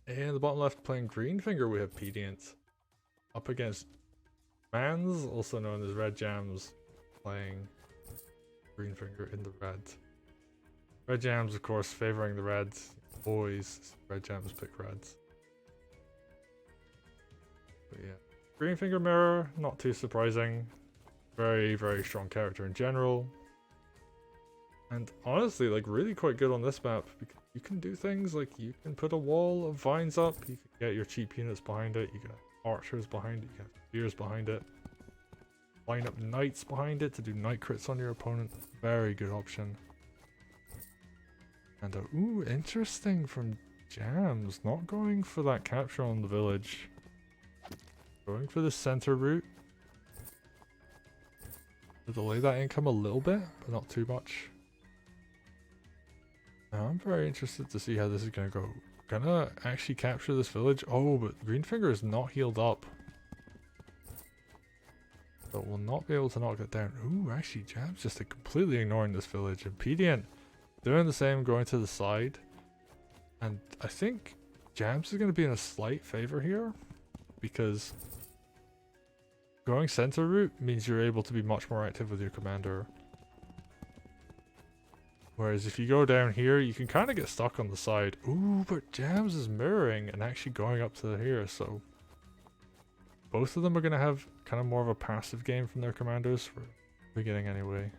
In the bottom left, playing Greenfinger, we have Pedient. Up against Mans, also known as RedJams, playing Greenfinger in the red. RedJams, of course, favoring the reds. Always RedJams pick reds. But yeah. Greenfinger Mirror, not too surprising. Very, very strong character in general. And honestly, like, really quite good on this map, because you can do things like you can put a wall of vines up, you can get your cheap units behind it, you can have archers behind it, you can have spears behind it, line up knights behind it to do knight crits on your opponent. Very good option. And ooh, interesting from Jams, not going for that capture on the village, going for the center route. To delay that income a little bit, but not too much. Now I'm very interested to see how this is gonna go. Gonna actually capture this village. Oh, but Greenfinger is not healed up, so we'll not be able to knock it down. Ooh, actually Jam's just completely ignoring this village, and Pedient doing the same, going to the side. And I think Jams is going to be in a slight favor here, because going center route means you're able to be much more active with your commander. Whereas if you go down here, you can kind of get stuck on the side. Ooh, but Jams is mirroring and actually going up to here, so both of them are going to have kind of more of a passive game from their commanders for the beginning anyway.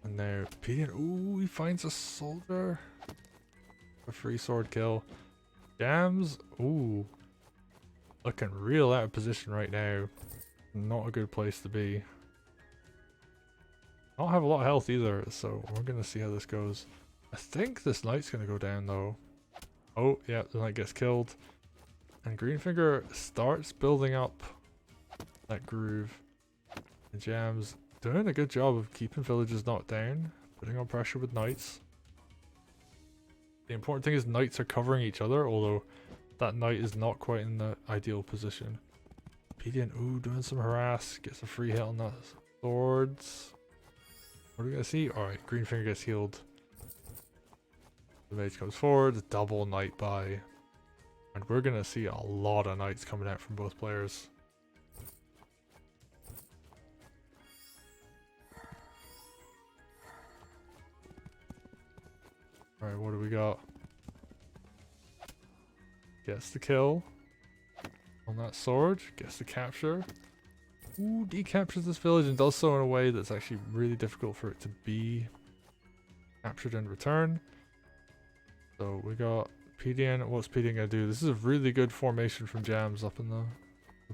And now Pedient, ooh, he finds a soldier. A free sword kill. Jams, ooh, looking real out of position right now. Not a good place to be. Don't have a lot of health either, so we're gonna see how this goes. I think this knight's gonna go down though. Oh, yeah, the knight gets killed. And Greenfinger starts building up that groove. And Jams doing a good job of keeping villages knocked down, putting on pressure with knights. The important thing is knights are covering each other, although that knight is not quite in the ideal position. Pedient, ooh, doing some harass, gets a free hit on that swords. What are we gonna see? Alright, Greenfinger gets healed. The mage comes forward, double knight buy. And we're gonna see a lot of knights coming out from both players. Alright, what do we got? Gets the kill on that sword, gets the capture. Ooh, decaptures this village and does so in a way that's actually really difficult for it to be captured in return. So we got Pedient. What's Pedient gonna do? This is a really good formation from Jams up in the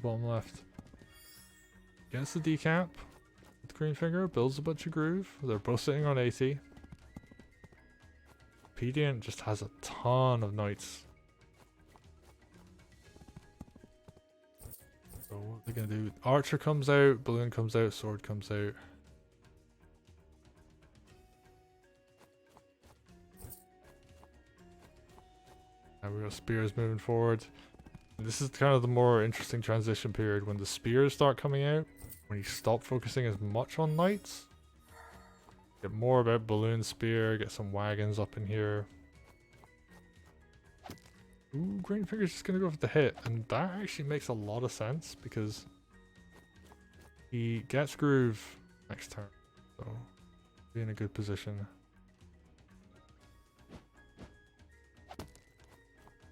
bottom left. Gets the decap with Greenfinger, builds a bunch of groove. They're both sitting on 80. Pedient just has a ton of knights. So what are they gonna do? Archer comes out, balloon comes out, sword comes out. And we got spears moving forward. And this is kind of the more interesting transition period when the spears start coming out. When you stop focusing as much on knights. Get more about balloon spear, get some wagons up in here. Ooh, Greenfinger's just gonna go for the hit, and that actually makes a lot of sense because he gets groove next turn, so be in a good position.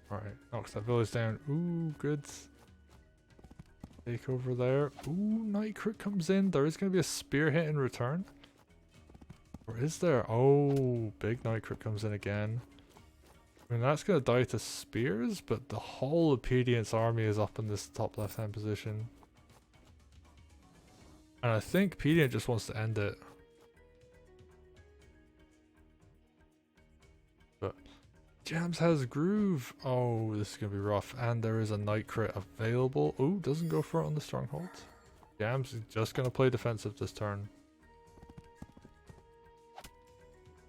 Alright, knocks that village down. Ooh, good. Take over there. Ooh, knight crit comes in. There is gonna be a spear hit in return. Or is there? Oh, big knight crit comes in again. I mean, that's going to die to spears, but the whole of Pedient's army is up in this top left-hand position. And I think Pedient just wants to end it. But Jams has groove. Oh, this is going to be rough. And there is a knight crit available. Oh, doesn't go for it on the stronghold. Jams is just going to play defensive this turn.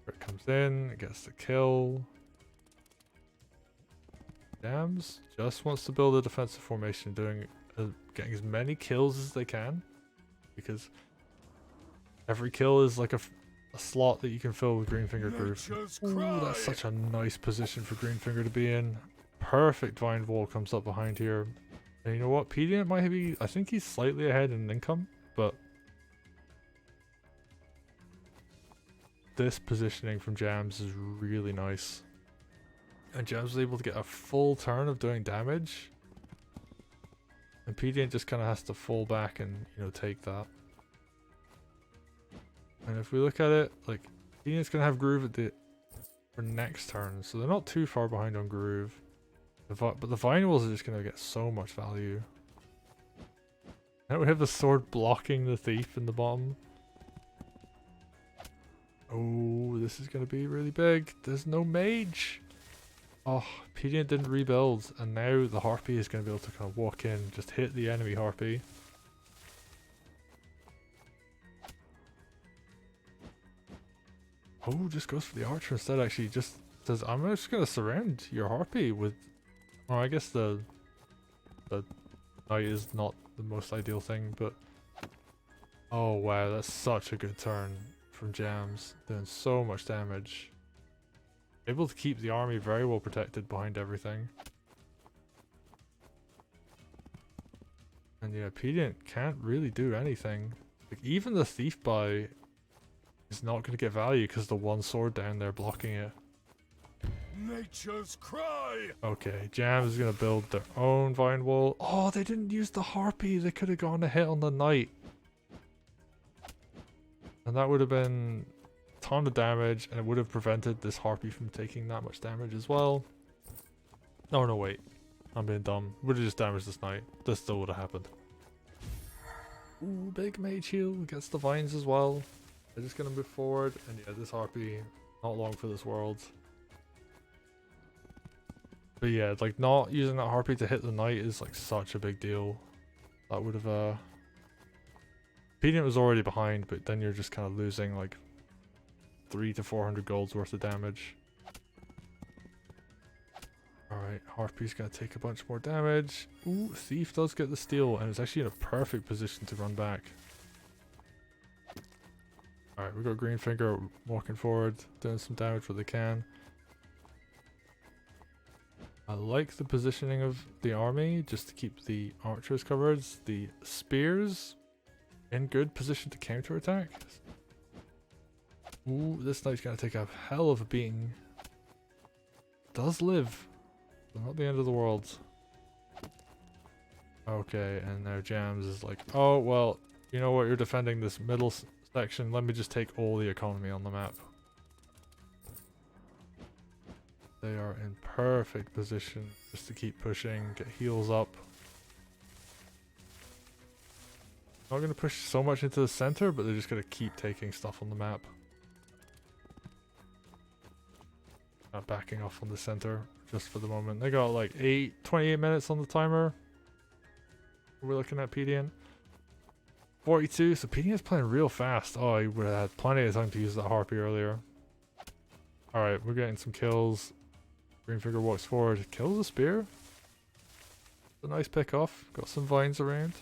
Crit comes in, gets the kill. Jams just wants to build a defensive formation, getting as many kills as they can, because every kill is like a slot that you can fill with Greenfinger Groove. Ooh, that's such a nice position for Greenfinger to be in. Perfect vine wall comes up behind here. And you know what? Pedient might be, I think he's slightly ahead in income, but this positioning from Jams is really nice. And Jams was able to get a full turn of doing damage. And Pedient just kind of has to fall back and, you know, take that. And if we look at it, like, Pedient's going to have Groove at the for next turn, so they're not too far behind on Groove. But the Vine Walls are just going to get so much value. Now we have the sword blocking the thief in the bottom. Oh, this is going to be really big. There's no mage. Oh, Pedient didn't rebuild, and now the Harpy is going to be able to kind of walk in, just hit the enemy Harpy. Oh, just goes for the archer instead, actually. Just says, I'm just going to surround your Harpy with... Well, I guess the knight is not the most ideal thing, but... Oh, wow, that's such a good turn from Jams. Doing so much damage. Able to keep the army very well protected behind everything. And yeah, Pedient can't really do anything. Like, even the thief buy is not going to get value because the one sword down there blocking it. Nature's cry. Okay, Jams is going to build their own vine wall. Oh, they didn't use the Harpy. They could have gone a hit on the knight. And that would have been a ton of damage, and it would have prevented this Harpy from taking that much damage as well. Oh no, wait. I'm being dumb. Would have just damaged this knight. This still would have happened. Ooh, big mage heal. Gets the vines as well. They're just going to move forward. And yeah, this Harpy, not long for this world. But yeah, like, not using that Harpy to hit the knight is like such a big deal. That would have Pedient was already behind, but then you're just kind of losing like 300 to 400 gold's worth of damage. Alright, Harpy's gonna take a bunch more damage. Ooh, Thief does get the steal, and it's actually in a perfect position to run back. Alright, we got Greenfinger walking forward, doing some damage where they can. I like the positioning of the army, just to keep the archers covered. The spears in good position to counterattack. Ooh, this knight's gonna take a hell of a beating. Does live, but not the end of the world. Okay, and now Jams is like, oh, well, you know what, you're defending this middle section, let me just take all the economy on the map. They are in perfect position just to keep pushing, get heals up. Not going to push so much into the center, but they're just going to keep taking stuff on the map. Not backing off on the center just for the moment. They got like 28 minutes on the timer. We're looking at Pedient. 42, so Pedient's playing real fast. Oh, he would have had plenty of time to use that Harpy earlier. Alright, we're getting some kills. Greenfinger walks forward, kills a spear. A nice pick off. Got some vines around.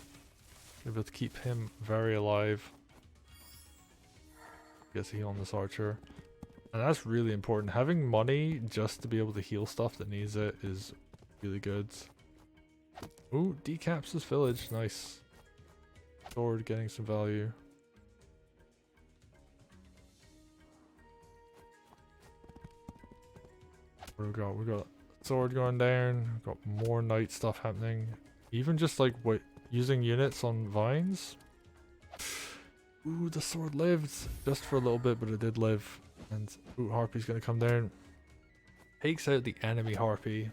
Able to keep him very alive. Gets a heal on this archer. And that's really important. Having money just to be able to heal stuff that needs it is really good. Ooh, decaps this village. Nice. Sword getting some value. What do we got? We got sword going down. We've got more knight stuff happening. Even just like using units on vines. Ooh, the sword lived just for a little bit, but it did live. And ooh, Harpy's gonna come down. Takes out the enemy Harpy.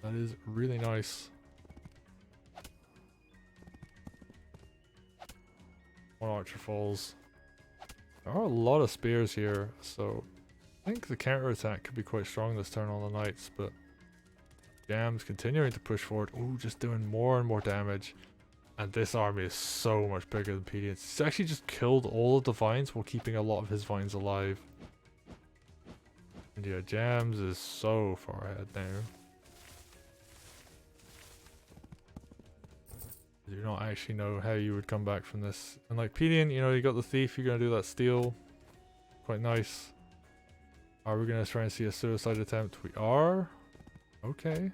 That is really nice. One archer falls. There are a lot of spears here, so I think the counter attack could be quite strong this turn on the knights, but Jams continuing to push forward. Ooh, just doing more and more damage. And this army is so much bigger than Pedient. He's actually just killed all of the vines while keeping a lot of his vines alive. And yeah, Jams is so far ahead now. You don't actually know how you would come back from this. And like Pedient, you know, you got the thief, you're gonna do that steal. quite nice. Are we gonna try and see a suicide attempt? We are. Okay.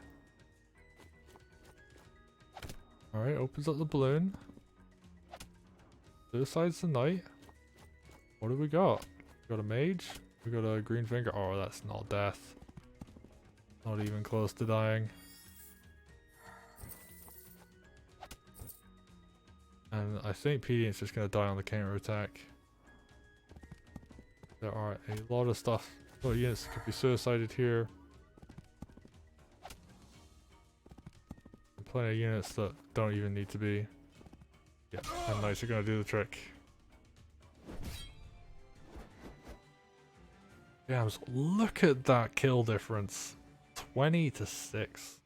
Alright, opens up the balloon. Suicide's the knight. What do we got? We got a mage. We got a Greenfinger. Oh, that's not death. Not even close to dying. And I think Pedient's just gonna die on the counter attack. There are a lot of stuff. Oh, units could be suicided here. And plenty of units that don't even need to be. Yeah, and knights are gonna do the trick. Jams, look at that kill difference. 20 to 6.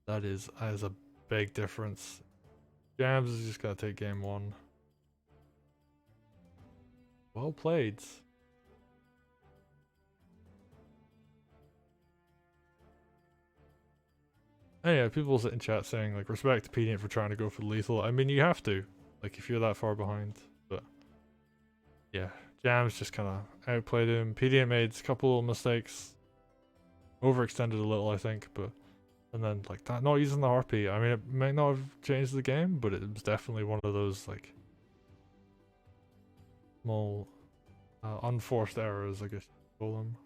That is a big difference. Jams is just gonna take game 1. Well played. And yeah, people sit in chat saying like respect to Pedient for trying to go for lethal. I mean, you have to, like, if you're that far behind. But yeah, Jams just kind of outplayed him. Pedient made a couple of mistakes, overextended a little, I think, but and then like that, not using the harpy. I mean, it might not have changed the game, but it was definitely one of those like small unforced errors, I guess you call them.